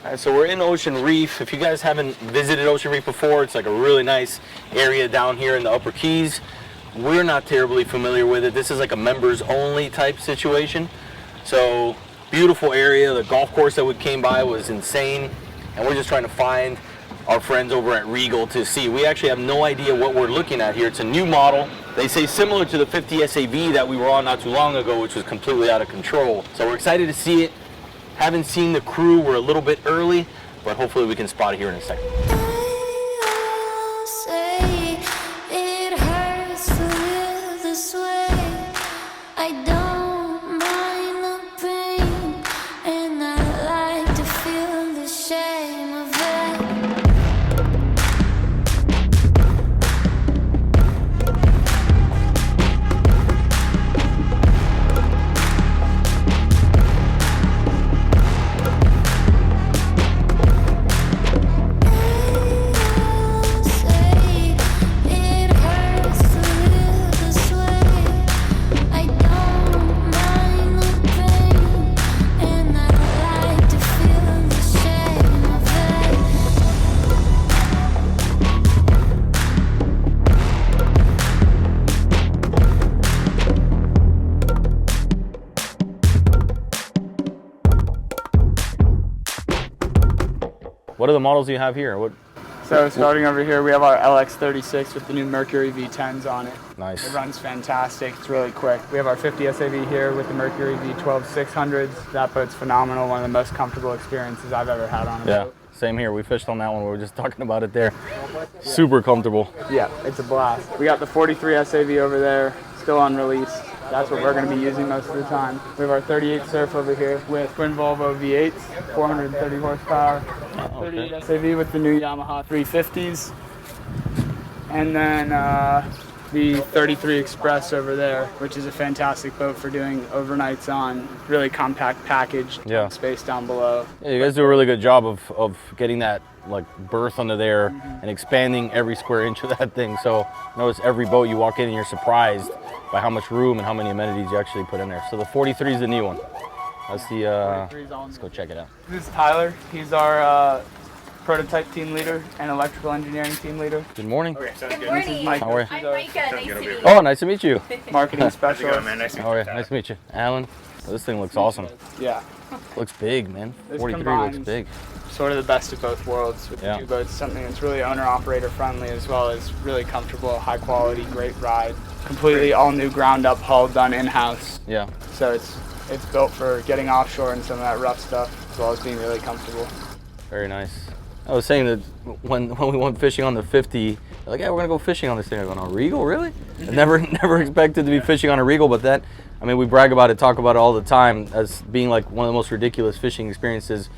All right, so we're in Ocean Reef. If you guys haven't visited Ocean Reef before, it's like a really nice area down here in the Upper Keys. We're not terribly familiar with it. This is like a members only type situation. So beautiful area. The golf course that we came by was insane. And we're just trying to find our friends over at Regal to see. We actually have no idea what we're looking at here. It's a new model. They say similar to the 50 SAV that we were on not too long ago, which was completely out of control. So we're excited to see it. Haven't seen the crew. We're a little bit early, but hopefully we can spot it here in a second. What are the models you have here? So starting over here, we have our LX36 with the new Mercury V10s on it. Nice. It runs fantastic. It's really quick. We have our 50 SAV here with the Mercury V12 600s. That boat's phenomenal. One of the most comfortable experiences I've ever had on a boat. Same here. We fished on that one. We were just talking about it there. Super comfortable. Yeah, it's a blast. We got the 43 SAV over there, still on release. That's what we're going to be using most of the time. We have our 38 Surf over here with twin Volvo V8s, 430 horsepower. 38 SAV with the new Yamaha 350s. And then the 33 Express over there, which is a fantastic boat for doing overnights on. Really compact package, space down below. Yeah, you guys do a really good job of getting that like berth under there and expanding every square inch of that thing. So notice every boat you walk in and you're surprised by how much room and how many amenities you actually put in there. So the 43 is the new one. That's the, let's go check it out. This is Tyler. He's our prototype team leader and electrical engineering team leader. Good morning. Okay, sounds good. This is Mike. How are you? I'm Micah. Nice to meet you. Oh, nice to meet you. Marketing How's it going, specialist. man? Nice to meet How are you? you. Nice to meet you. Alan. Oh, this thing looks awesome. Yeah. Looks big, man. This 43 looks combines big. Sort of the best of both worlds with the two boats. Something that's really owner-operator friendly as well as really comfortable, high quality, great ride. Completely all new ground up hull done in-house. Yeah. So it's built for getting offshore and some of that rough stuff as well as being really comfortable. Very nice. I was saying that when we went fishing on the 50, like, yeah, we're gonna go fishing on this thing. I go, on a Regal, really? I never expected to be fishing on a Regal, but that, I mean, we brag about it, talk about it all the time as being like one of the most ridiculous fishing experiences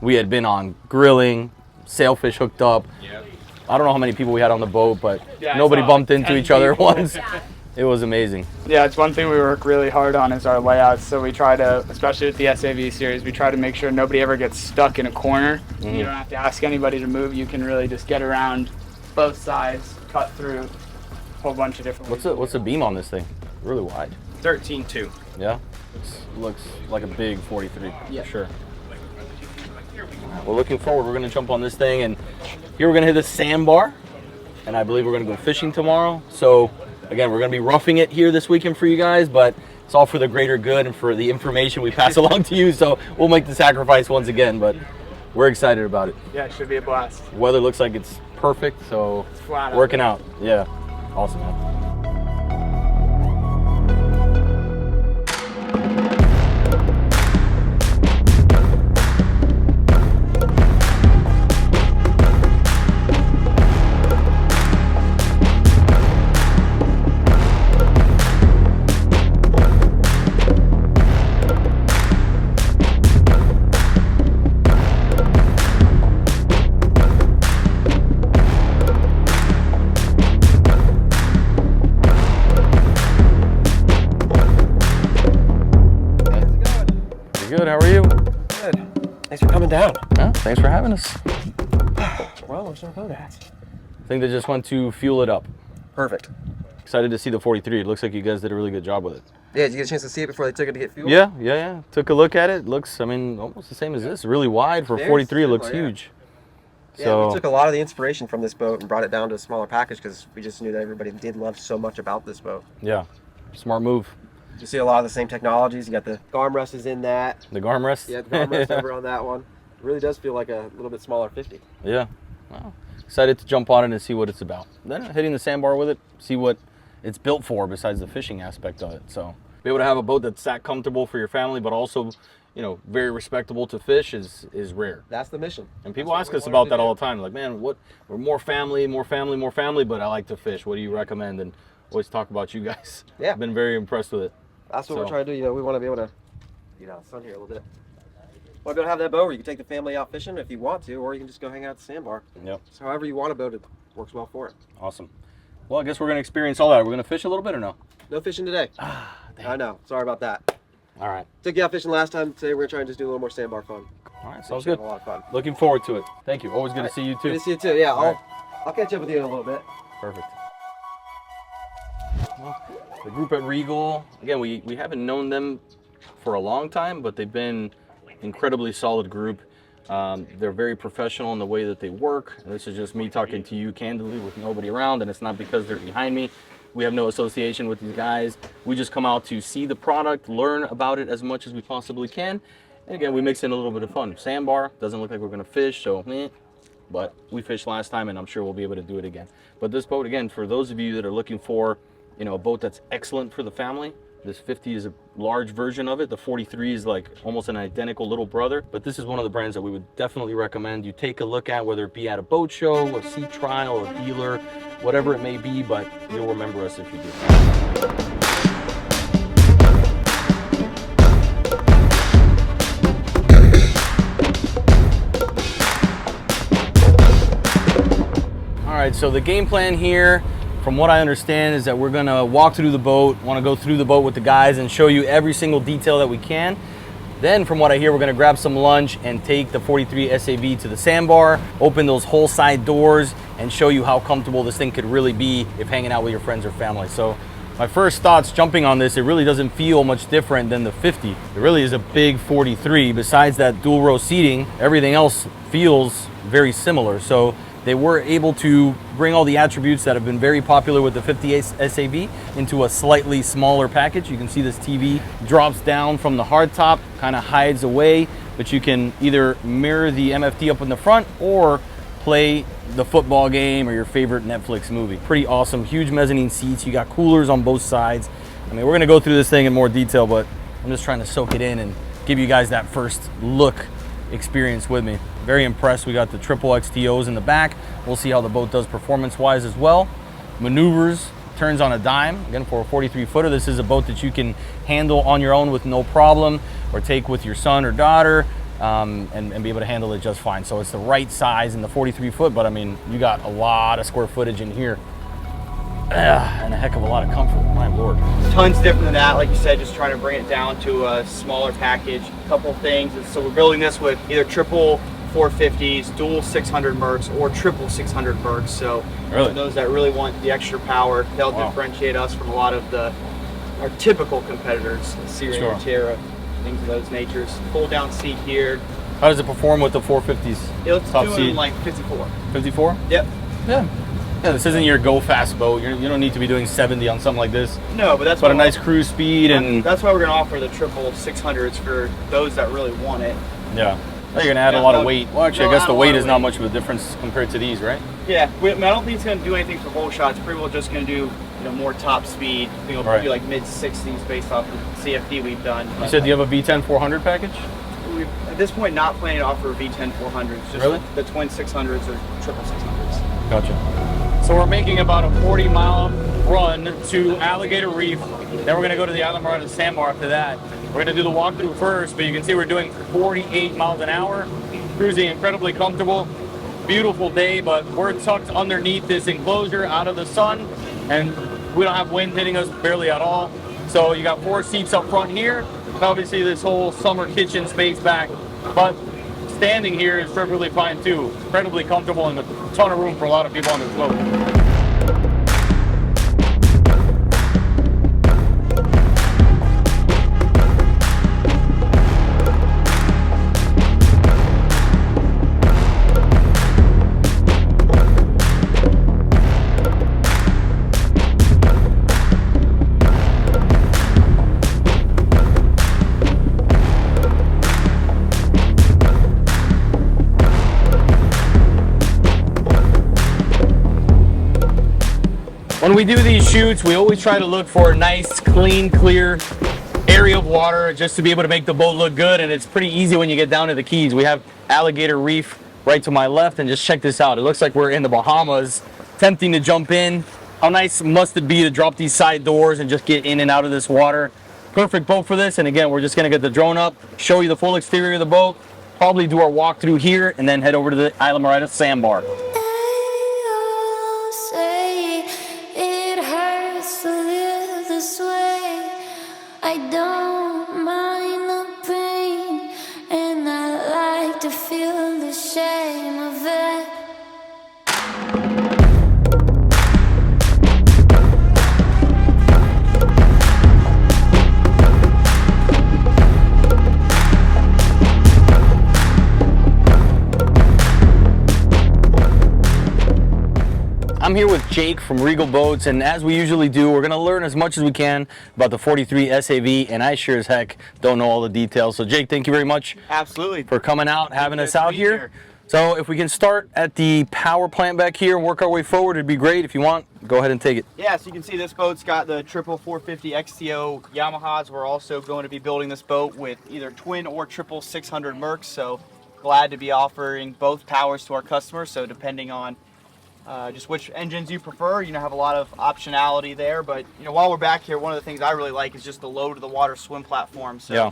we had been on. Grilling, sailfish hooked up. Yep. I don't know how many people we had on the boat, but nobody bumped into each other once. It was amazing. Yeah, it's one thing we work really hard on is our layouts. So we try to, especially with the SAV series, we try to make sure nobody ever gets stuck in a corner. You don't have to ask anybody to move. You can really just get around both sides, cut through a whole bunch of different ways. What's the beam on this thing? Really wide. 13.2. Yeah? Looks like a big 43, yeah, for sure. We're looking forward. We're going to jump on this thing, and here we're going to hit the sandbar, and I believe we're going to go fishing tomorrow. So again, we're going to be roughing it here this weekend for you guys, but it's all for the greater good and for the information we pass along to you. So we'll make the sacrifice once again, but we're excited about it. Yeah, it should be a blast. Weather looks like it's perfect, so it's flat working out. Yeah, awesome, man. Good, how are you? Good. Thanks for coming down. Yeah, thanks for having us. Well, where's our boat at? I think they just went to fuel it up. Perfect. Excited to see the 43. It looks like you guys did a really good job with it. Yeah, did you get a chance to see it before they took it to get fuel? Yeah. Took a look at it. Looks, I mean, almost the same as this. Really wide for Very 43. It looks similar, yeah. huge. Yeah, So we took a lot of the inspiration from this boat and brought it down to a smaller package because we just knew that everybody did love so much about this boat. yeah, smart move. You see a lot of the same technologies. You got the armrest is in that. The armrest. Yeah, the armrest over on that one. It really does feel like a little bit smaller 50. Yeah. Wow. Excited to jump on it and see what it's about. Then hitting the sandbar with it, see what it's built for besides the fishing aspect of it. So be able to have a boat that's that comfortable for your family, but also, you know, very respectable to fish is rare. That's the mission. And people ask us about that all the time. Like, man, we're more family, but I like to fish. What do you recommend? And always talk about you guys. Yeah. I've been very impressed with it. That's what So- we're trying to do. You know, we want to be able to get out of the sun here a little bit. Want to be able to have that boat where you can take the family out fishing if you want to, or you can just go hang out at the sandbar. Yep. So however you want a boat, it works well for it. Awesome. Well, I guess we're going to experience all that. We're going to fish a little bit or no? No fishing today. Dang. I know. Sorry about that. All right. Took you out fishing last time. Today we're going to try and just do a little more sandbar fun. All right. We Sounds should good. have a lot of fun. Looking forward to it. Thank you. Always good to see you too. Good to see you too. Yeah, All right. I'll catch up with you in a little bit. Perfect. Well, the group at Regal, again, we haven't known them for a long time, but they've been incredibly solid group. They're very professional in the way that they work. And this is just me talking to you candidly with nobody around, and it's not because they're behind me. We have no association with these guys. We just come out to see the product, learn about it as much as we possibly can. And again, we mix in a little bit of fun. Sandbar, doesn't look like we're gonna fish, so but we fished last time and I'm sure we'll be able to do it again. But this boat, again, for those of you that are looking for, you know, a boat that's excellent for the family, this 50 is a large version of it. The 43 is like almost an identical little brother, but this is one of the brands that we would definitely recommend you take a look at, whether it be at a boat show, a sea trial, a dealer, whatever it may be, but you'll remember us if you do. All right, so the game plan here, from what I understand, is that we're gonna walk through the boat, wanna go through the boat with the guys and show you every single detail that we can. Then from what I hear, we're gonna grab some lunch and take the 43 SAV to the sandbar, open those whole side doors and show you how comfortable this thing could really be if hanging out with your friends or family. So my first thoughts jumping on this, it really doesn't feel much different than the 50. It really is a big 43. Besides that dual row seating, everything else feels very similar. So they were able to bring all the attributes that have been very popular with the 50 SAV into a slightly smaller package. You can see this TV drops down from the hardtop, kind of hides away, but you can either mirror the MFT up in the front or play the football game or your favorite Netflix movie. Pretty awesome, huge mezzanine seats. You got coolers on both sides. I mean, we're gonna go through this thing in more detail, but I'm just trying to soak it in and give you guys that first look experience with me. Very impressed. We got the triple XTOs in the back. We'll see how the boat does performance-wise as well. Maneuvers, turns on a dime. Again, for a 43 footer, this is a boat that you can handle on your own with no problem, or take with your son or daughter and be able to handle it just fine. So it's the right size in the 43 foot, but I mean, you got a lot of square footage in here. And a heck of a lot of comfort, my lord. Tons different than that, like you said, just trying to bring it down to a smaller package. A couple things, so we're building this with either triple 450s, dual 600 Mercs, or triple 600 Mercs. So Really? for those that really want the extra power, they'll Wow. differentiate us from a lot of our typical competitors, Sea Ray, Sure. Terra, things of those natures. Fold down seat here. How does it perform with the 450s? It's Top doing seat. like 54. 54? Yep. Yeah. Yeah, this isn't your go fast boat. You don't need to be doing 70 on something like this. No, but that's But a why- nice cruise speed and that's why we're going to offer the triple 600s for those that really want it. yeah. You're gonna add a Yeah, lot of no, weight. Well, actually, I no, guess add the a weight lot is of not weight. much of a difference compared to these, right? Yeah, I don't think it's going to do anything for whole shots. Pretty well just going to do more top speed. We'll Right. do like mid 60s based off the CFD we've done. You said you have a V10 400 package? We've at this point not planning to offer V10 400s. Just Really? the twin 600s or triple 600s. Gotcha. So we're making about a 40-mile run to Alligator Reef. Then we're gonna go to the Island Marina and Sandbar after that. We're gonna do the walkthrough first, but you can see we're doing 48 miles an hour, cruising incredibly comfortable. Beautiful day, but we're tucked underneath this enclosure out of the sun, and we don't have wind hitting us barely at all. So you got 4 seats up front here, and obviously this whole summer kitchen space back. But standing here is perfectly fine too. Incredibly comfortable and a ton of room for a lot of people on this boat. When we do these shoots, we always try to look for a nice, clean, clear area of water just to be able to make the boat look good, and it's pretty easy when you get down to the Keys. We have Alligator Reef right to my left, and just check this out. It looks like we're in the Bahamas. Tempting to jump in. How nice must it be to drop these side doors and just get in and out of this water? Perfect boat for this. And again, we're just gonna get the drone up, show you the full exterior of the boat, probably do our walkthrough here, and then head over to the Isla Morada sandbar. I don't mind the pain, and I like to feel the shame of it. I'm here with Jake from Regal Boats, and as we usually do, we're gonna learn as much as we can about the 43 SAV, and I sure as heck don't know all the details. So Jake, thank you very much. Absolutely. For coming out, having us out here. So if we can start at the power plant back here and work our way forward, it'd be great. If you want, go ahead and take it. Yeah, so you can see this boat's got the triple 450 XTO Yamahas. We're also going to be building this boat with either twin or triple 600 Mercs, so glad to be offering both powers to our customers. So depending on just which engines you prefer, have a lot of optionality there. But while we're back here, one of the things I really like is just the low to the water swim platform. So yeah.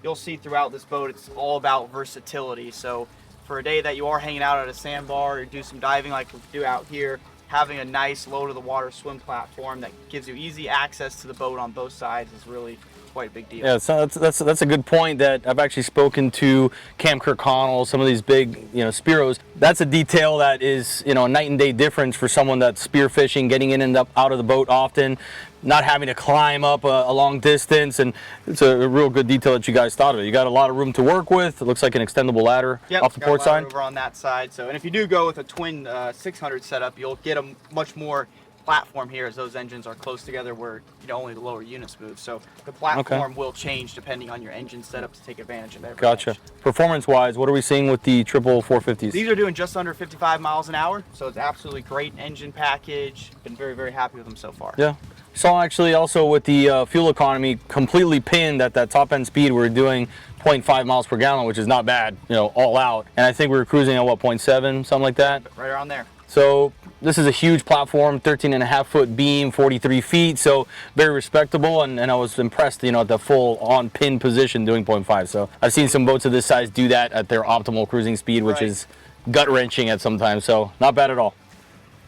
You'll see throughout this boat, it's all about versatility. So for a day that you are hanging out at a sandbar or do some diving like we do out here, having a nice low to the water swim platform that gives you easy access to the boat on both sides is really quite a big deal. Yeah, so that's a good point. That I've actually spoken to Cam Kirkconnell, some of these big Spiros. That's a detail that is a night and day difference for someone that's spear fishing, getting in and out of the boat often, not having to climb up a long distance, and it's a real good detail that you guys thought of it. You got a lot of room to work with. It looks like an extendable ladder off the port side. Over on that side. So, and if you do go with a twin 600 setup, you'll get a much more platform here, as those engines are close together where only the lower units move. So the platform will change depending on your engine setup to take advantage of everything. Gotcha. Performance wise, what are we seeing with the triple 450s? These are doing just under 55 miles an hour, so it's absolutely great engine package. Been very, very happy with them so far. Yeah. Saw actually also with the fuel economy completely pinned at that top end speed. We're doing 0.5 miles per gallon, which is not bad, all out. And I think we were cruising at what, 0.7, something like that? Right around there. So this is a huge platform, 13.5 foot beam, 43 feet, so very respectable, and I was impressed, at the full on pin position doing 0.5. So I've seen some boats of this size do that at their optimal cruising speed, which is gut wrenching at some times, so not bad at all.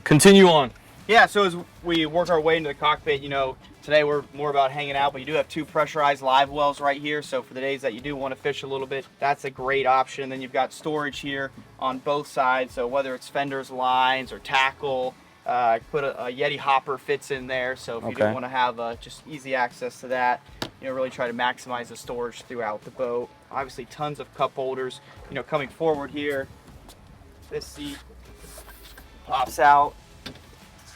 Continue on. Yeah, so as we work our way into the cockpit, today we're more about hanging out, but you do have two pressurized live wells right here. So for the days that you do want to fish a little bit, that's a great option. Then you've got storage here on both sides. So whether it's fenders, lines, or tackle, put a Yeti hopper fits in there. So if you do want to have just easy access to that, really try to maximize the storage throughout the boat. Obviously tons of cup holders. Coming forward here, this seat pops out.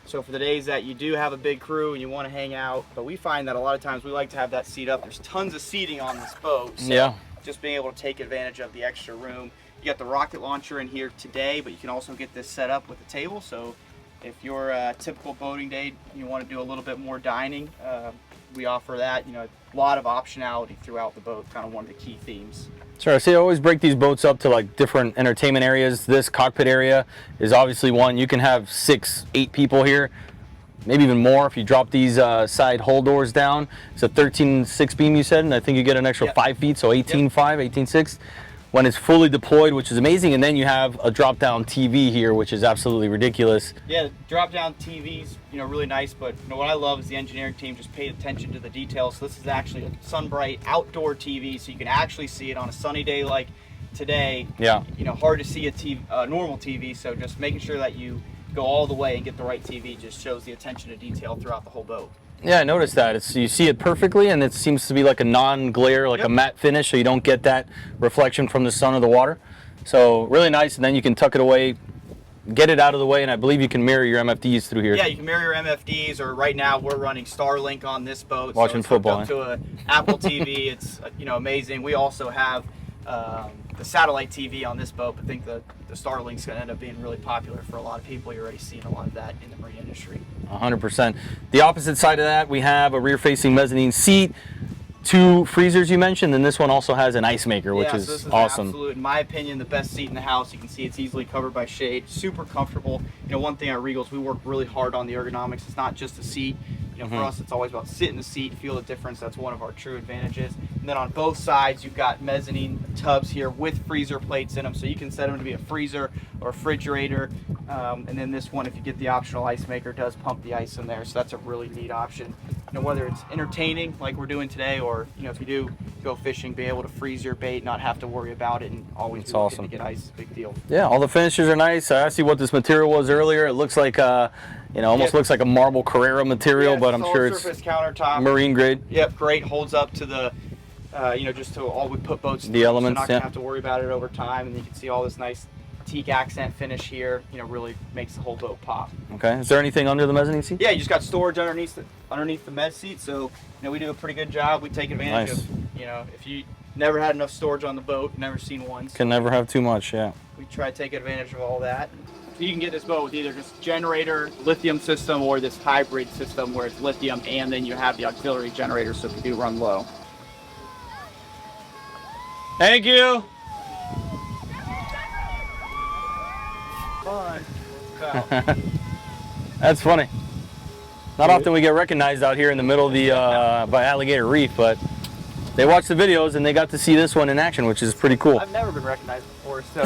So for the days that you do have a big crew and you want to hang out, but we find that a lot of times we like to have that seat up. There's tons of seating on this boat. So just being able to take advantage of the extra room. You got the rocket launcher in here today, but you can also get this set up with a table. So if you're a typical boating day, you want to do a little bit more dining, we offer that. A lot of optionality throughout the boat, kind of one of the key themes. Sure, I see I always break these boats up to like different entertainment areas. This cockpit area is obviously one. You can have 6, 8 people here, maybe even more if you drop these side hull doors down. It's a 13.6 beam you said, and I think you get an extra 5 feet, so 18.5, 18.6 when it's fully deployed, which is amazing. And then you have a drop down TV here, which is absolutely ridiculous. Yeah, drop down TV's really nice, but what I love is the engineering team just paid attention to the details. So this is actually a SunBright outdoor TV, so you can actually see it on a sunny day like today. Yeah. Hard to see a normal TV, so just making sure that you go all the way and get the right TV just shows the attention to detail throughout the whole boat. Yeah, I noticed that. You see it perfectly, and it seems to be like a non-glare, like a matte finish, so you don't get that reflection from the sun or the water. So really nice, and then you can tuck it away, get it out of the way, and I believe you can mirror your MFDs through here. Yeah, you can mirror your MFDs, or right now we're running Starlink on this boat. Watching so it's hooked football. up to an Apple TV. It's amazing. We also have the satellite TV on this boat, but I think the Starlink's going to end up being really popular for a lot of people. You're already seeing a lot of that in the marine industry. 100%. The opposite side of that, we have a rear-facing mezzanine seat, 2 freezers you mentioned, and this one also has an ice maker, which so is this is awesome. Absolute, in my opinion, the best seat in the house. You can see it's easily covered by shade, super comfortable. You know, one thing at Regals, we work really hard on the ergonomics. It's not just a seat. You know, for us, it's always about sit in the seat, feel the difference. That's one of our true advantages. And then on both sides, you've got mezzanine tubs here with freezer plates in them, so you can set them to be a freezer or a refrigerator. And then this one, if you get the optional ice maker, does pump the ice in there, so that's a really neat option. You know, whether it's entertaining like we're doing today, or you know, if you do go fishing, be able to freeze your bait, not have to worry about it, and always be looking to get ice is a big deal. Yeah, all the finishes are nice. I asked you what this material was earlier. It looks like you know, almost looks like a marble Carrera material, but I'm sure it's surface countertop, marine grade. Yep, great. Holds up to the, you know, just to all we put boats through. The elements, so not gonna have to worry about it over time. And you can see all this nice teak accent finish here. You know, really makes the whole boat pop. Okay. Is there anything under the mezzanine seat? Yeah, you just got storage underneath the mezz seat. So you know, we do a pretty good job. We take advantage of, you know, if you never had enough storage on the boat, never seen one. So Can never have too much. Yeah. we try to take advantage of all that. So you can get this boat with either just generator, lithium system, or this hybrid system where it's lithium and then you have the auxiliary generator, so if you do run low. Thank you. Fun. That's funny. Not often we get recognized out here in the middle of the by Alligator Reef, but they watched the videos and they got to see this one in action, which is pretty cool. I've never been recognized before, so.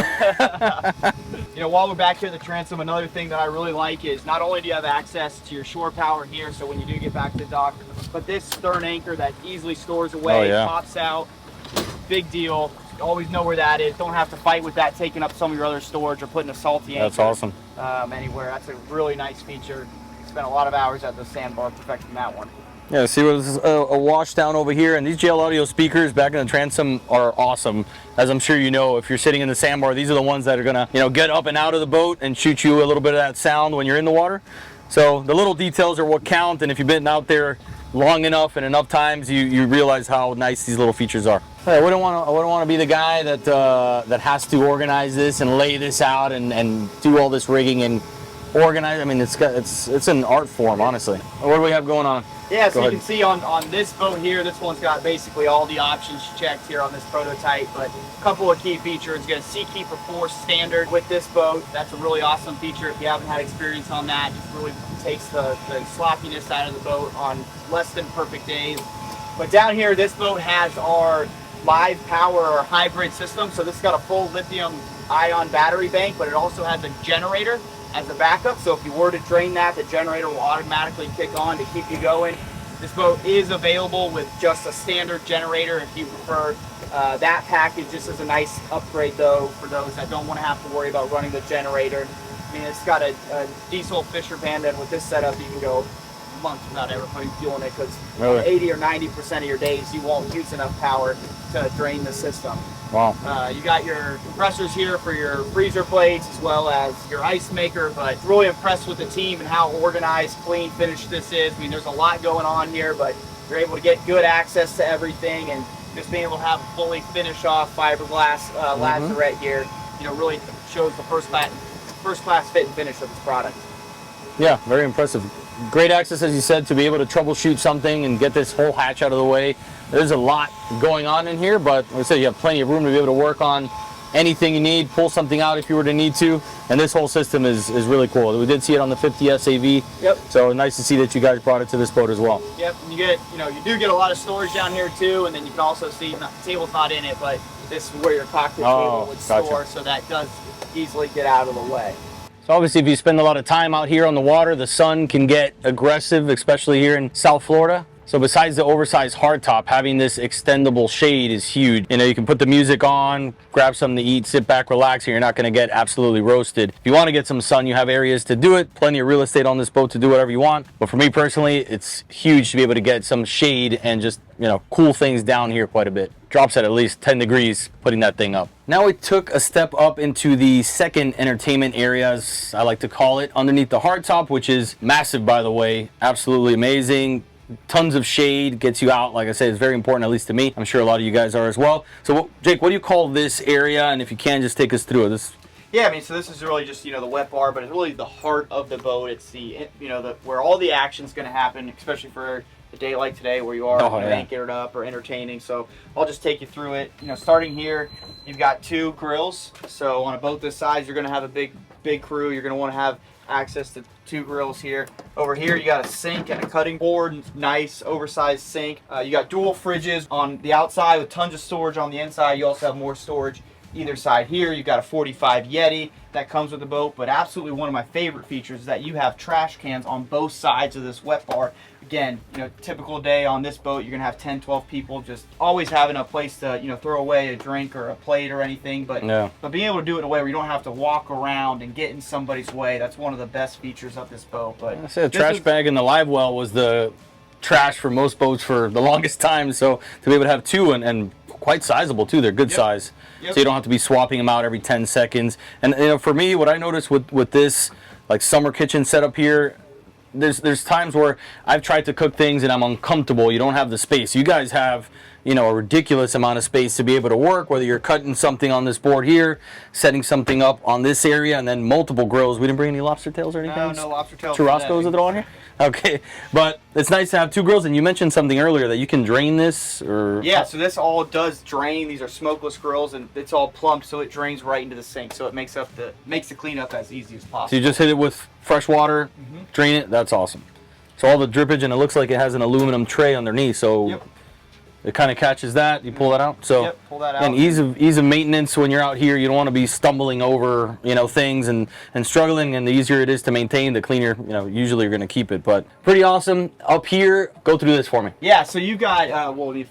You know, while we're back here at the transom, another thing that I really like is not only do you have access to your shore power here, so when you do get back to the dock, but this stern anchor that easily stores away, pops out, big deal. You always know where that is. Don't have to fight with that taking up some of your other storage or putting a salty anchor. That's awesome. Anywhere. That's a really nice feature. Spent a lot of hours at the sandbar perfecting that one. Yeah, see, this is a wash down over here, and these JL Audio speakers back in the transom are awesome. As I'm sure you know, if you're sitting in the sandbar, these are the ones that are gonna, you know, get up and out of the boat and shoot you a little bit of that sound when you're in the water. So the little details are what count, and if you've been out there long enough and enough times, you realize how nice these little features are. I wouldn't want to be the guy that that has to organize this and lay this out and do all this rigging and organize. I mean, it's an art form, honestly. What do we have going on? Yeah, so you can see on this boat here, this one's got basically all the options checked here on this prototype, but a couple of key features. It's got a Seakeeper 4 standard with this boat. That's a really awesome feature. If you haven't had experience on that, it just really takes the sloppiness out of the boat on less than perfect days. But down here, this boat has our live power or hybrid system. So this has got a full lithium ion battery bank, but it also has a generator as a backup. So if you were to drain that, the generator will automatically kick on to keep you going. This boat is available with just a standard generator if you prefer that package. This is a nice upgrade though for those that don't want to have to worry about running the generator. I mean, it's got a diesel Fisher Panda, and with this setup you can go months without ever putting fuel in it, because 80 or 90% of your days you won't use enough power to drain the system. Wow. You got your compressors here for your freezer plates as well as your ice maker, but really impressed with the team and how organized, clean, finished this is. I mean, there's a lot going on here, but you're able to get good access to everything, and just being able to have a fully finished off fiberglass lazarette here, you know, really shows the first class fit and finish of this product. Yeah, very impressive. Great access, as you said, to be able to troubleshoot something and get this whole hatch out of the way. There's a lot going on in here, but like I said, you have plenty of room to be able to work on anything you need, pull something out if you were to need to, and this whole system is really cool. We did see it on the 50 SAV, yep. So nice to see that you guys brought it to this boat as well. Yep, and you do get a lot of storage down here too, and then you can also see, the table's not in it, but this is where your cockpit table would store, so that does easily get out of the way. So obviously if you spend a lot of time out here on the water, the sun can get aggressive, especially here in South Florida. So besides the oversized hardtop, having this extendable shade is huge. You know, you can put the music on, grab something to eat, sit back, relax, and you're not gonna get absolutely roasted. If you wanna get some sun, you have areas to do it, plenty of real estate on this boat to do whatever you want. But for me personally, it's huge to be able to get some shade and just, you know, cool things down here quite a bit. Drops at least 10 degrees putting that thing up. Now we took a step up into the second entertainment area, as I like to call it, underneath the hardtop, which is massive, by the way. Absolutely amazing. tons of shade, gets you out. Like I said, it's very important, at least to me. I'm sure a lot of you guys are as well. So Jake, what do you call this area? And if you can, just take us through it. Yeah, I mean, so this is really just, the wet bar, but it's really the heart of the boat. It's where all the action's going to happen, especially for a day like today where you are anchored it up or entertaining. So I'll just take you through it. Starting here, you've got 2 grills. So on a boat this size, you're going to have a big crew. You're going to want to have access to 2 grills here. Over here, you got a sink and a cutting board. Nice oversized sink. You got dual fridges on the outside with tons of storage on the inside. You also have more storage either side here. You've got a 45 Yeti that comes with the boat, but absolutely one of my favorite features is that you have trash cans on both sides of this wet bar. Again, typical day on this boat, you're gonna have 10, 12 people just always having a place to, throw away a drink or a plate or anything, but being able to do it in a way where you don't have to walk around and get in somebody's way, that's one of the best features of this boat. But I said the trash bag in the live well was the trash for most boats for the longest time, so to be able to have 2 and quite sizable too, they're good size. So you don't have to be swapping them out every 10 seconds. And for me, what I noticed with this like summer kitchen setup here, there's times where I've tried to cook things and I'm uncomfortable. You don't have the space. You guys have, a ridiculous amount of space to be able to work, whether you're cutting something on this board here, setting something up on this area, and then multiple grills. We didn't bring any lobster tails or anything? No lobster tails. Churrasco's are on here? Okay, but it's nice to have 2 grills, and you mentioned something earlier that you can drain this, or? Yeah, so this all does drain. These are smokeless grills, and it's all plumbed, so it drains right into the sink, so it makes the cleanup as easy as possible. So you just hit it with fresh water, drain it, that's awesome. So all the drippage, and it looks like it has an aluminum tray underneath, so it kind of catches that. You pull that out. So pull that out. And ease of maintenance when you're out here. You don't want to be stumbling over things and struggling. And the easier it is to maintain, the cleaner usually you're going to keep it. But pretty awesome. Up here, go through this for me. Yeah. So you got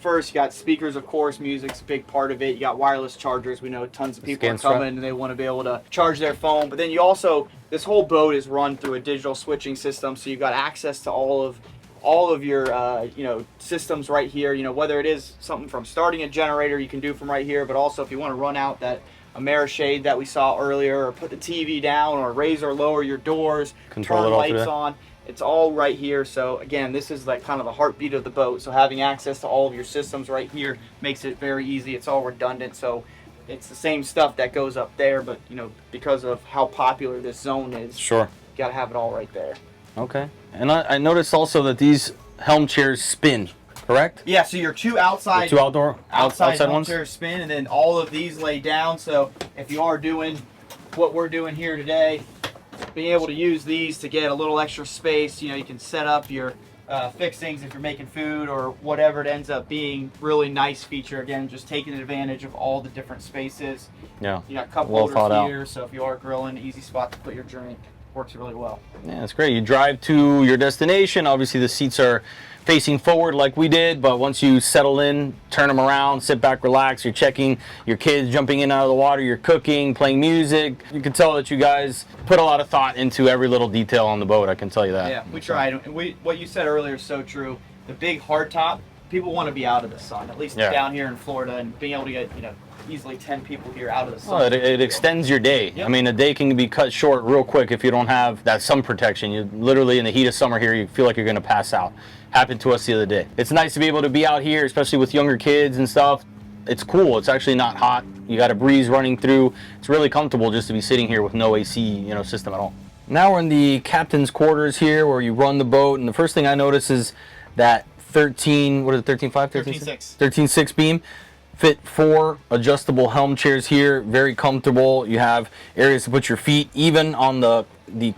first you got speakers, of course. Music's a big part of it. You got wireless chargers. We know tons of people are coming and they want to be able to charge their phone. But then you also, this whole boat is run through a digital switching system. So you've got access to all of your systems right here, whether it is something from starting a generator you can do from right here, but also if you want to run out that Amerishade that we saw earlier, or put the TV down, or raise or lower your doors, turn lights on, it's all right here. So again, this is like kind of the heartbeat of the boat, so having access to all of your systems right here makes it very easy. It's all redundant, so it's the same stuff that goes up there, but because of how popular this zone is, you gotta have it all right there. Okay. And I noticed also that these helm chairs spin, correct? Yeah, so your 2 outside, outside helm ones chairs spin, and then all of these lay down. So if you are doing what we're doing here today, being able to use these to get a little extra space, you can set up your fixings if you're making food or whatever it ends up being. Really nice feature. Again, just taking advantage of all the different spaces. Yeah. You got cup holders here, so if you are grilling, easy spot to put your drink. Works really well. Yeah, that's great. You drive to your destination. Obviously, the seats are facing forward like we did, but once you settle in, turn them around, sit back, relax. You're checking your kids jumping in and out of the water. You're cooking, playing music. You can tell that you guys put a lot of thought into every little detail on the boat. I can tell you that. Yeah, we tried. And what you said earlier is so true. The big hard top, people want to be out of the sun, at least down here in Florida, and being able to get easily 10 people here out of the sun. Well, it extends your day. Yep. I mean, a day can be cut short real quick if you don't have that sun protection. You literally, in the heat of summer here, you feel like you're going to pass out. Happened to us the other day. It's nice to be able to be out here, especially with younger kids and stuff. It's cool. It's actually not hot. You got a breeze running through. It's really comfortable just to be sitting here with no AC, system at all. Now we're in the captain's quarters here, where you run the boat, and the first thing I notice is that 13.6 beam. Fit 4 adjustable helm chairs here, very comfortable. You have areas to put your feet, even on the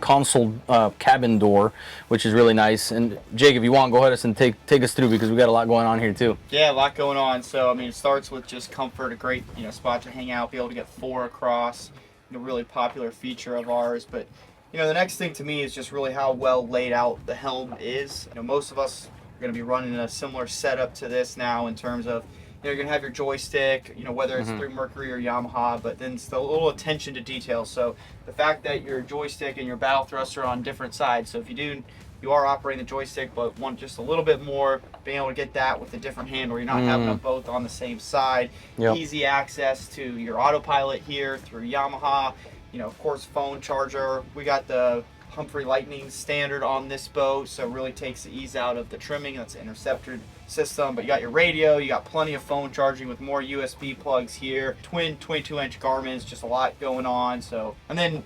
console cabin door, which is really nice. And Jake, if you want, go ahead and take us through, because we got a lot going on here too. Yeah, a lot going on. So I mean, it starts with just comfort, a great spot to hang out, be able to get 4 across, a really popular feature of ours. But the next thing to me is just really how well laid out the helm is. Most of us are going to be running a similar setup to this now in terms of you're going to have your joystick, whether it's through Mercury or Yamaha, but then it's the little attention to detail. So the fact that your joystick and your bow thruster are on different sides. So if you are operating the joystick but want just a little bit more, being able to get that with a different handle. You're not having them both on the same side. Yep. Easy access to your autopilot here through Yamaha. Of course, phone charger. We got the Humphrey Lightning standard on this boat, so it really takes the ease out of the trimming. That's an interceptor system, but you got your radio, you got plenty of phone charging with more USB plugs here, twin 22-inch Garmin's, just a lot going on. So, and then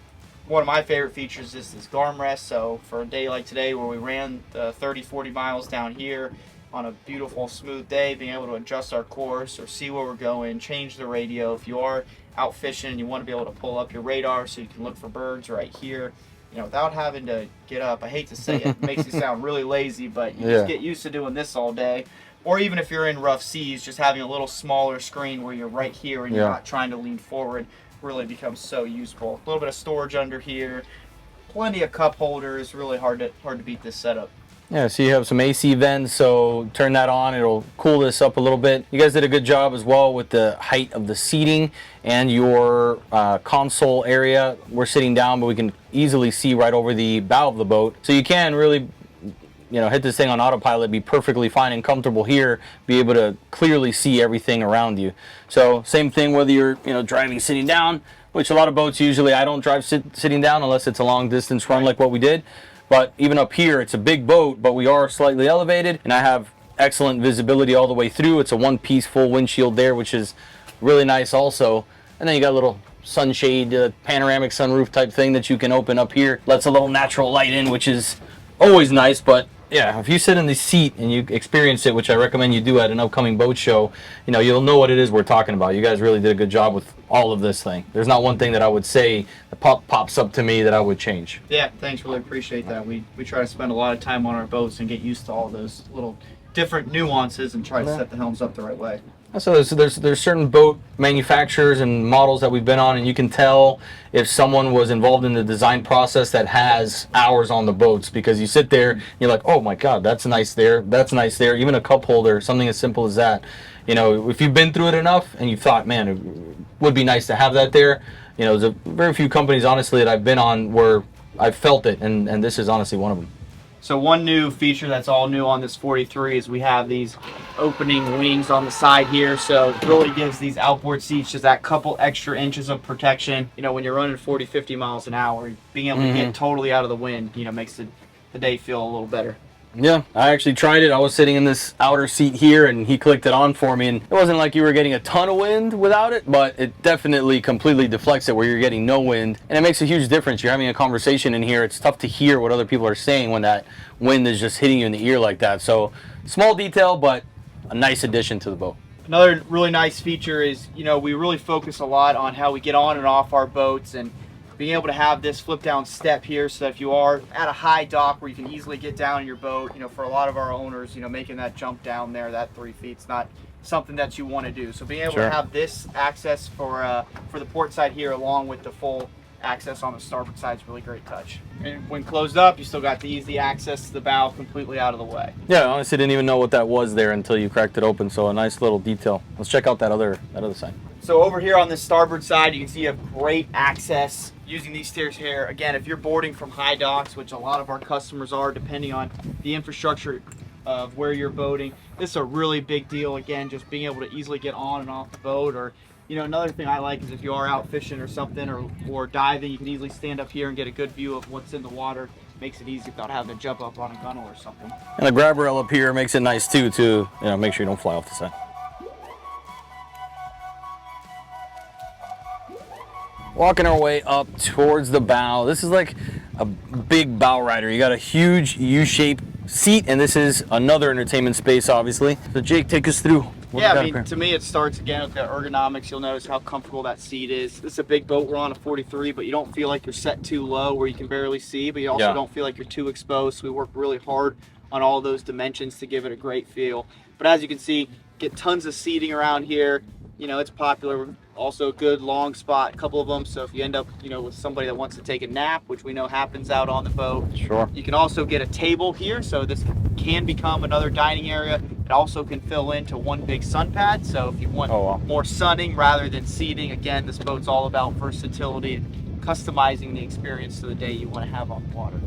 one of my favorite features is this armrest. So for a day like today where we ran 30-40 miles down here on a beautiful smooth day, being able to adjust our course or see where we're going, change the radio. If you are out fishing and you want to be able to pull up your radar so you can look for birds right here, you know, without having to get up. I hate to say it, it makes you sound really lazy, but you just get used to doing this all day. Or even if you're in rough seas, just having a little smaller screen where you're right here and you're not trying to lean forward really becomes so useful. A little bit of storage under here, plenty of cup holders. Really hard to beat this setup. Yeah, so you have some AC vents, so turn that on, it'll cool this up a little bit. You guys did a good job as well with the height of the seating and your console area. We're sitting down, but we can easily see right over the bow of the boat. So you can really, you know, hit this thing on autopilot, be perfectly fine and comfortable here, be able to clearly see everything around you. So same thing whether you're, you know, driving sitting down, which a lot of boats usually I don't drive sitting down unless it's a long distance run like what we did. But even up here, it's a big boat, but we are slightly elevated, and I have excellent visibility all the way through. It's a one-piece full windshield there, which is really nice also. And then you got a little sunshade, panoramic sunroof type thing that you can open up here. Lets a little natural light in, which is always nice. But yeah, if you sit in the seat and you experience it, which I recommend you do at an upcoming boat show, you know, you'll know what it is we're talking about. You guys really did a good job with all of this thing. There's not one thing that I would say that pops up to me that I would change. Yeah, thanks. Really appreciate that. We try to spend a lot of time on our boats and get used to all those little different nuances and try to set the helms up the right way. So there's certain boat manufacturers and models that we've been on, and you can tell if someone was involved in the design process that has hours on the boats, because you sit there and you're like, oh my god, that's nice there, that's nice there. Even a cup holder, something as simple as that. You know, if you've been through it enough and you thought, man, it would be nice to have that there. You know, there's very few companies, honestly, that I've been on where I've felt it, and this is honestly one of them. So one new feature that's all new on this 43 is we have these opening wings on the side here. So it really gives these outboard seats just that couple extra inches of protection. You know, when you're running 40, 50 miles an hour, being able to get totally out of the wind, you know, makes the day feel a little better. Yeah, I actually tried it. I was sitting in this outer seat here, and he clicked it on for me, and it wasn't like you were getting a ton of wind without it, but it definitely completely deflects it where you're getting no wind, and it makes a huge difference. You're having a conversation in here. It's tough to hear what other people are saying when that wind is just hitting you in the ear like that. So small detail, but a nice addition to the boat. Another really nice feature is, you know, we really focus a lot on how we get on and off our boats, and being able to have this flip down step here, so that if you are at a high dock where you can easily get down in your boat, you know, for a lot of our owners, you know, making that jump down there, that 3 feet, is not something that you want to do. So being able to have this access for the port side here, along with the full access on the starboard side, is really great touch. And when closed up, you still got the easy access to the bow completely out of the way. Yeah, I honestly didn't even know what that was there until you cracked it open. So a nice little detail. Let's check out that other side. So over here on the starboard side, you can see you have great access using these stairs here. Again, if you're boarding from high docks, which a lot of our customers are, depending on the infrastructure of where you're boating, this is a really big deal. Again, just being able to easily get on and off the boat. Or, you know, another thing I like is if you are out fishing or something, or diving, you can easily stand up here and get a good view of what's in the water. Makes it easy without having to jump up on a gunnel or something. And the grab rail up here makes it nice too, to, you know, make sure you don't fly off the side. Walking our way up towards the bow. This is like a big bow rider. You got a huge U-shaped seat, and this is another entertainment space, obviously. So Jake, take us through. Yeah, I mean, to me, it starts again with the ergonomics. You'll notice how comfortable that seat is. This is a big boat. We're on a 43, but you don't feel like you're set too low where you can barely see, but you also don't feel like you're too exposed. So we work really hard on all those dimensions to give it a great feel. But as you can see, get tons of seating around here. You know, it's popular. Also a good long spot, a couple of them. So if you end up, you know, with somebody that wants to take a nap, which we know happens out on the boat. Sure. You can also get a table here. So this can become another dining area. It also can fill into one big sun pad. So if you want more sunning rather than seating, again, this boat's all about versatility and customizing the experience to the day you want to have on the water.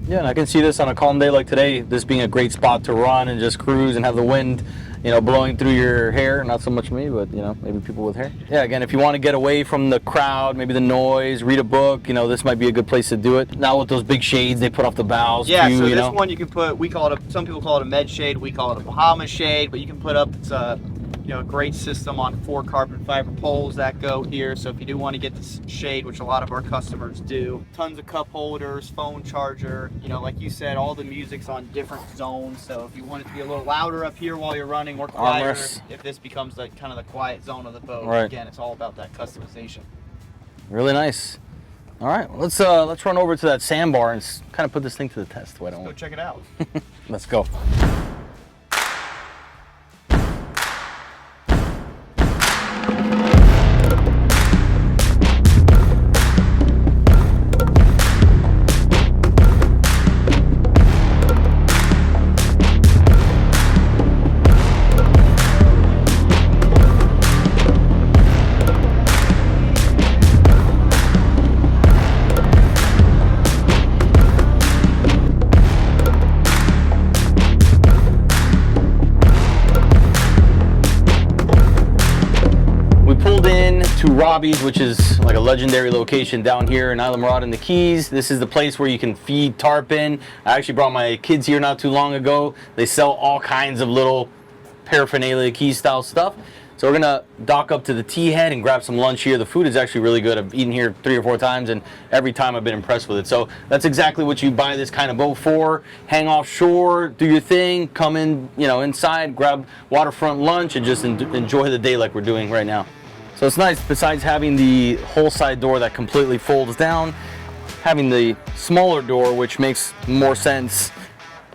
Yeah, and I can see this on a calm day like today, this being a great spot to run and just cruise and have the wind, you know, blowing through your hair. Not so much me, but, you know, maybe people with hair. Yeah, again, if you want to get away from the crowd, maybe the noise, read a book, you know, this might be a good place to do it. Now with those big shades they put off the bows. Yeah, too, so you this know? one you can put, we call it some people call it a med shade, we call it a Bahamas shade, but you can put up, it's a, you know, a great system on 4 carbon fiber poles that go here. So if you do want to get this shade, which a lot of our customers do, tons of cup holders, phone charger, you know, like you said, all the music's on different zones. So if you want it to be a little louder up here while you're running or quieter, Armrest. if this becomes like kind of the quiet zone of the boat, Right. again, it's all about that customization. Really nice. All right, let's run over to that sandbar and kind of put this thing to the test. Why don't Go we? check it out. Let's go. To Robbie's, which is like a legendary location down here in Islamorada in the Keys. This is the place where you can feed tarpon. I actually brought my kids here not too long ago. They sell all kinds of little paraphernalia, Keys style stuff. So we're gonna dock up to the T head and grab some lunch here. The food is actually really good. I've eaten here 3 or 4 times and every time I've been impressed with it. So that's exactly what you buy this kind of boat for. Hang offshore, do your thing, come in, you know, inside, grab waterfront lunch and just enjoy the day like we're doing right now. So it's nice, besides having the whole side door that completely folds down, having the smaller door, which makes more sense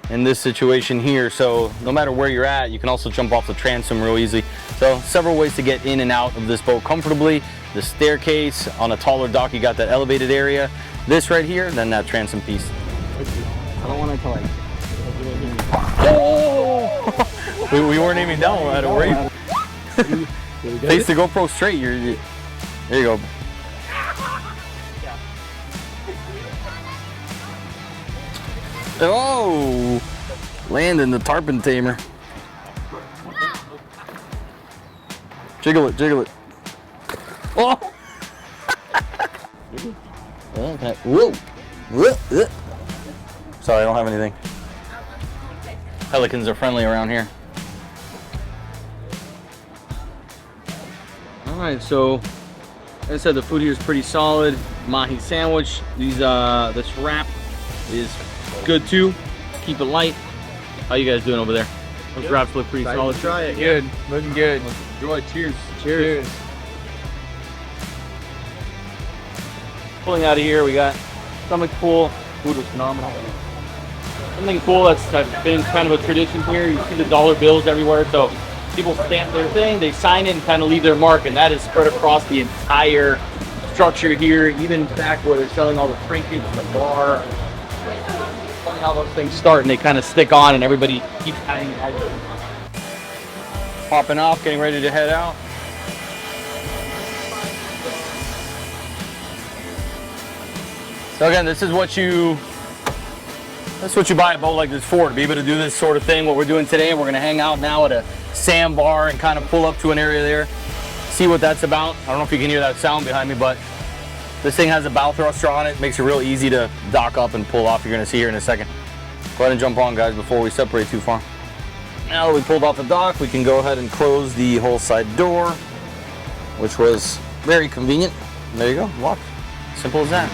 in this situation here. So no matter where you're at, you can also jump off the transom real easily. So several ways to get in and out of this boat comfortably. The staircase, on a taller dock, you got that elevated area. This right here, then that transom piece. I don't want it to like... Oh! we weren't aiming down, we had to worry. Face the GoPro straight. There you go. Oh! Landing the tarpon tamer. Jiggle it, jiggle it. Oh! Okay. Whoa! Whoa! Sorry, I don't have anything. Pelicans are friendly around here. Alright, so like I said, the food here is pretty solid. Mahi sandwich. These this wrap is good too. Keep it light. How you guys doing over there? Those wraps look pretty solid. Try it. Good. Looking good. Enjoy. Cheers. Cheers. Pulling out of here, we got stomach full. Food was phenomenal. Something cool that's been kind of a tradition here. You see the dollar bills everywhere, so people stamp their thing, they sign it and kind of leave their mark, and that is spread across the entire structure here, even back where they're selling all the trinkets, the bar. Funny how those things start and they kind of stick on and everybody keeps adding it. Popping off, getting ready to head out. So again, this is what you buy a boat like this for, to be able to do this sort of thing. What we're doing today, we're gonna hang out now at a sandbar and kind of pull up to an area there, see what that's about. I don't know if you can hear that sound behind me, but this thing has a bow thruster on it. Makes it real easy to dock up and pull off. You're gonna see here in a second. Go ahead and jump on, guys, before we separate too far. Now that we pulled off the dock, we can go ahead and close the whole side door, which was very convenient. And there you go, locked. Simple as that.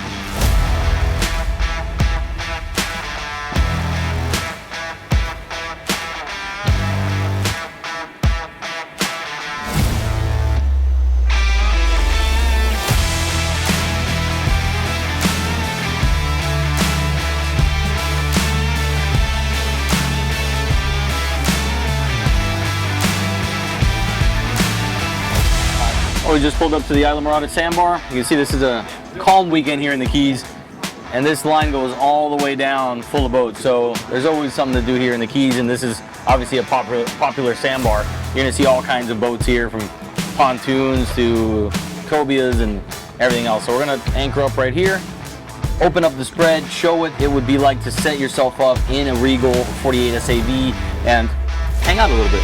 We just pulled up to the Islamorada sandbar. You can see this is a calm weekend here in the Keys, and this line goes all the way down full of boats. So there's always something to do here in the Keys, and this is obviously a popular sandbar. You're gonna see all kinds of boats here, from pontoons to cobias and everything else. So we're gonna anchor up right here, open up the spread, show what it would be like to set yourself up in a Regal 48 SAV and hang out a little bit.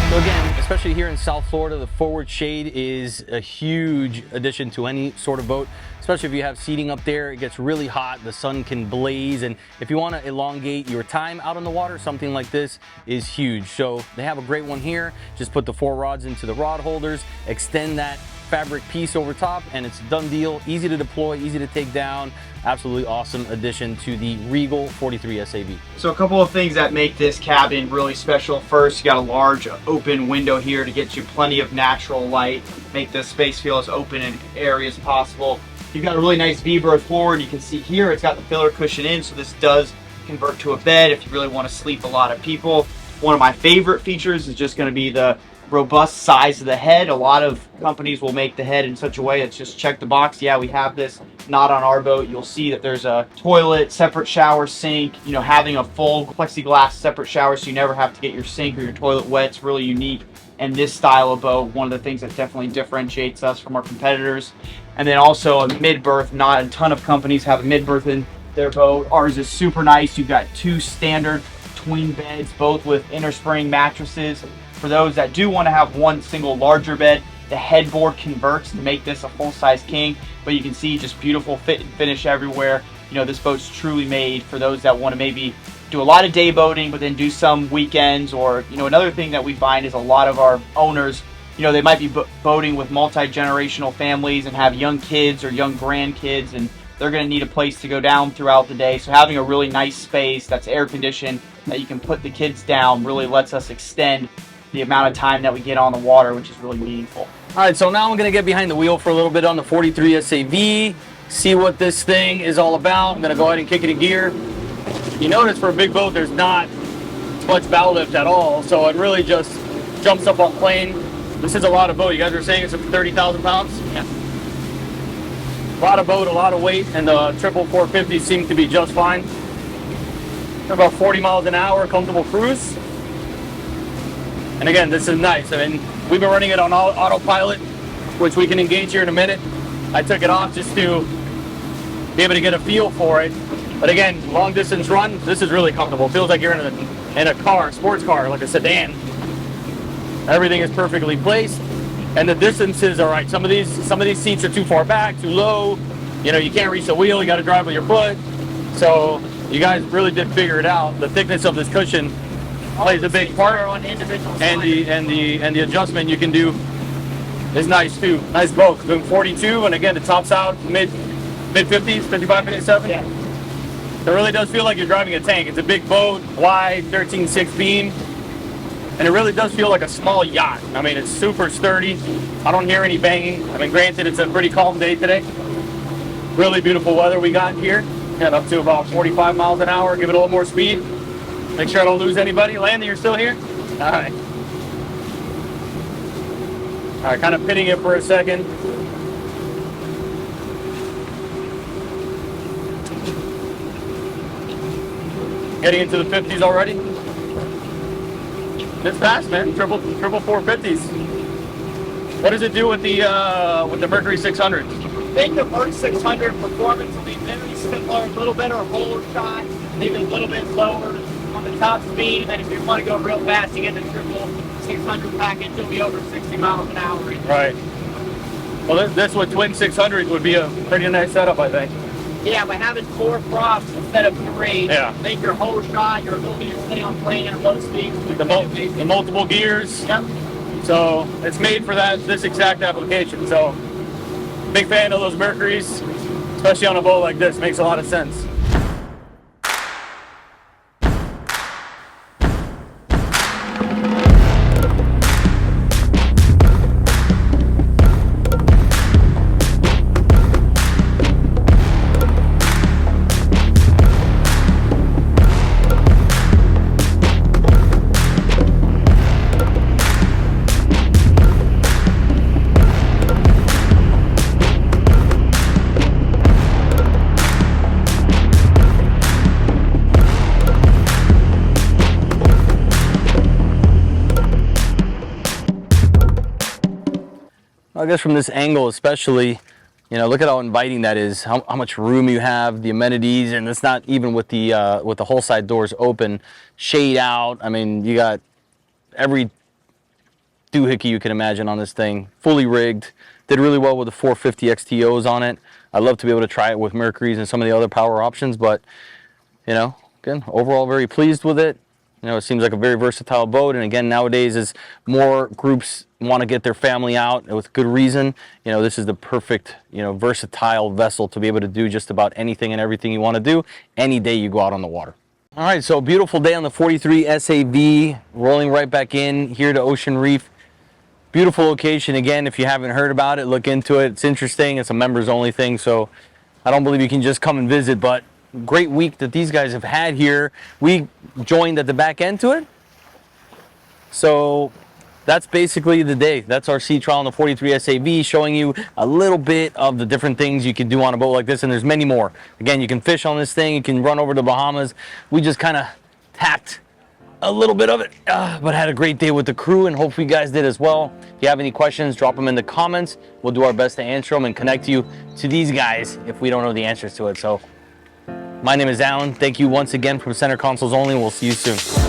So again, especially here in South Florida, the forward shade is a huge addition to any sort of boat, especially if you have seating up there. It gets really hot, the sun can blaze, and if you want to elongate your time out on the water, something like this is huge. So they have a great one here. Just put the 4 rods into the rod holders, extend that fabric piece over top, and it's a done deal. Easy to deploy, easy to take down. Absolutely awesome addition to the Regal 43 SAV. So a couple of things that make this cabin really special. First, you got a large open window here to get you plenty of natural light, make this space feel as open and airy as possible. You've got a really nice V-berth forward. You can see here it's got the filler cushion in, so this does convert to a bed if you really want to sleep a lot of people. One of my favorite features is just going to be the robust size of the head. A lot of companies will make the head in such a way it's just check the box. Yeah, we have this. Not on our boat. You'll see that there's a toilet, separate shower, sink, you know, having a full plexiglass separate shower so you never have to get your sink or your toilet wet. It's really unique. And this style of boat, one of the things that definitely differentiates us from our competitors. And then also a mid-berth. Not a ton of companies have a mid-berth in their boat. Ours is super nice. You've got 2 standard tween beds, both with inner spring mattresses. For those that do want to have one single larger bed, the headboard converts to make this a full-size king, but you can see just beautiful fit and finish everywhere. You know, this boat's truly made for those that want to maybe do a lot of day boating, but then do some weekends. Or, you know, another thing that we find is a lot of our owners, you know, they might be boating with multi-generational families and have young kids or young grandkids, and they're going to need a place to go down throughout the day. So having a really nice space that's air conditioned that you can put the kids down really lets us extend the amount of time that we get on the water, which is really meaningful. All right, so now I'm gonna get behind the wheel for a little bit on the 43 SAV, see what this thing is all about. I'm gonna go ahead and kick it in gear. You notice for a big boat, there's not much bow lift at all, so it really just jumps up on plane. This is a lot of boat. You guys were saying it's 30,000 pounds? Yeah. A lot of boat, a lot of weight, and the triple 450 seems to be just fine. About 40 miles an hour, comfortable cruise. And again, this is nice. I mean, we've been running it on autopilot, which we can engage here in a minute. I took it off just to be able to get a feel for it. But again, long distance run, this is really comfortable. It feels like you're in a car, sports car, like a sedan. Everything is perfectly placed, and the distances are right. Some of these seats are too far back, too low. You know, you can't reach the wheel. You got to drive with your foot. So you guys really did figure it out. The thickness of this cushion plays a big part, and the adjustment you can do is nice too. Nice boat. Doing 42, and again, the top's out mid 50s, 55, 57. Yeah. It really does feel like you're driving a tank. It's a big boat, wide, 13.6 beam, and it really does feel like a small yacht. I mean, it's super sturdy. I don't hear any banging. I mean, granted, it's a pretty calm day today. Really beautiful weather we got here. Got up to about 45 miles an hour. Give it a little more speed. Make sure I don't lose anybody. Landon, you're still here? All right. All right, kind of pitting it for a second. Getting into the 50s already. It's fast, man. Triple 450s. What does it do with the Mercury 600? I think the Merc 600 performance will be very similar, a little better hold shot, maybe a little bit slower on the top speed, and then if you want to go real fast, you get the triple 600 package, it'll be over 60 miles an hour. Right. Well, this with twin 600s would be a pretty nice setup, I think. Yeah, by having 4 props instead of 3, yeah, make your whole shot, your ability to stay on plane at low speed. The multiple gears. Yep. So it's made for this exact application. So big fan of those Mercuries, especially on a boat like this. Makes a lot of sense. guess from this angle especially, you know, look at how inviting that is, how much room you have, the amenities, and it's not even with the whole side doors open, shade out. I mean, you got every doohickey you can imagine on this thing, fully rigged. Did really well with the 450 XTOs on it. I'd love to be able to try it with Mercury's and some of the other power options, but, you know, again, overall very pleased with it. You know, it seems like a very versatile boat, and again, nowadays as more groups want to get their family out with good reason, you know, this is the perfect, you know, versatile vessel to be able to do just about anything and everything you want to do any day you go out on the water. All right, so beautiful day on the 43 SAV, rolling right back in here to Ocean Reef. Beautiful location. Again, if you haven't heard about it, look into it. It's interesting. It's a members only thing, so I don't believe you can just come and visit, but great week that these guys have had here. We joined at the back end to it, so that's basically the day. That's our sea trial on the 43 SAV, showing you a little bit of the different things you can do on a boat like this, and there's many more. Again, you can fish on this thing, you can run over to the Bahamas. We just kind of tacked a little bit of it, but had a great day with the crew, and hopefully you guys did as well. If you have any questions, drop them in the comments. We'll do our best to answer them and connect you to these guys if we don't know the answers to it. So my name is Alan. Thank you once again from Center Consoles Only. We'll see you soon.